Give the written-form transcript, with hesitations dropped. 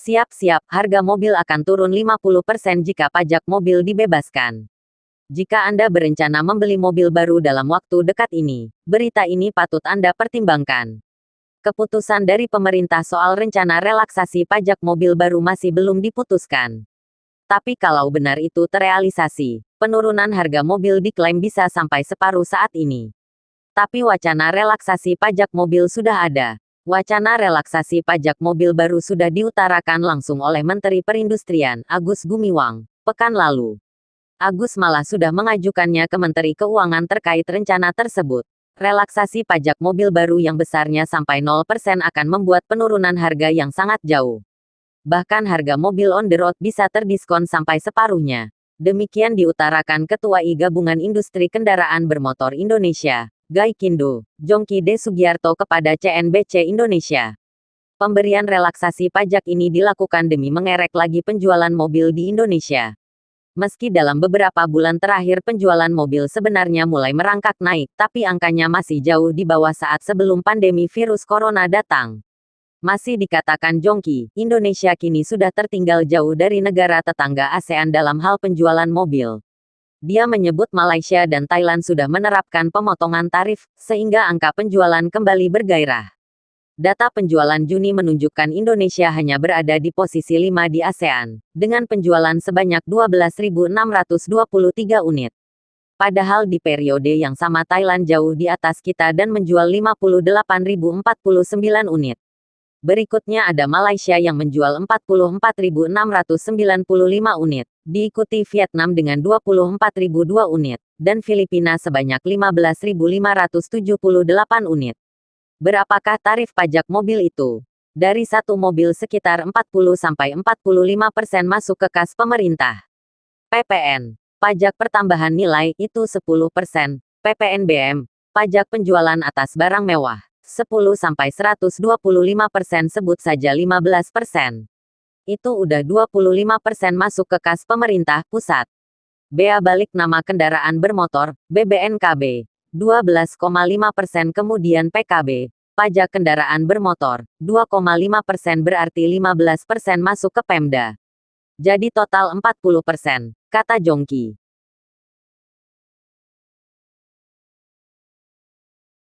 Siap-siap, harga mobil akan turun 50% jika pajak mobil dibebaskan. Jika Anda berencana membeli mobil baru dalam waktu dekat ini, berita ini patut Anda pertimbangkan. Keputusan dari pemerintah soal rencana relaksasi pajak mobil baru masih belum diputuskan. Tapi kalau benar itu terrealisasi, penurunan harga mobil diklaim bisa sampai separuh saat ini. Tapi wacana relaksasi pajak mobil sudah ada. Wacana relaksasi pajak mobil baru sudah diutarakan langsung oleh Menteri Perindustrian, Agus Gumiwang, pekan lalu. Agus malah sudah mengajukannya ke Menteri Keuangan terkait rencana tersebut. Relaksasi pajak mobil baru yang besarnya sampai 0% akan membuat penurunan harga yang sangat jauh. Bahkan harga mobil on the road bisa terdiskon sampai separuhnya. Demikian diutarakan Ketua I Gabungan Industri Kendaraan Bermotor Indonesia, Gaikindo, Jongki D. Sugiarto kepada CNBC Indonesia. Pemberian relaksasi pajak ini dilakukan demi mengerek lagi penjualan mobil di Indonesia. Meski dalam beberapa bulan terakhir penjualan mobil sebenarnya mulai merangkak naik, tapi angkanya masih jauh di bawah saat sebelum pandemi virus corona datang. Masih dikatakan Jongki, Indonesia kini sudah tertinggal jauh dari negara tetangga ASEAN dalam hal penjualan mobil. Dia menyebut Malaysia dan Thailand sudah menerapkan pemotongan tarif, sehingga angka penjualan kembali bergairah. Data penjualan Juni menunjukkan Indonesia hanya berada di posisi 5 di ASEAN, dengan penjualan sebanyak 12.623 unit. Padahal di periode yang sama Thailand jauh di atas kita dan menjual 58.049 unit. Berikutnya ada Malaysia yang menjual 44.695 unit, diikuti Vietnam dengan 24.002 unit, dan Filipina sebanyak 15.578 unit. Berapakah tarif pajak mobil itu? Dari satu mobil sekitar 40-45% masuk ke kas pemerintah. PPN, pajak pertambahan nilai, itu 10%. PPNBM, pajak penjualan atas barang mewah, 10-125%, sebut saja 15%. Itu udah 25% masuk ke kas pemerintah pusat. Bea balik nama kendaraan bermotor, BBNKB. 12,5%, kemudian PKB, pajak kendaraan bermotor, 2,5%, berarti 15% masuk ke Pemda. Jadi total 40%, kata Jongki.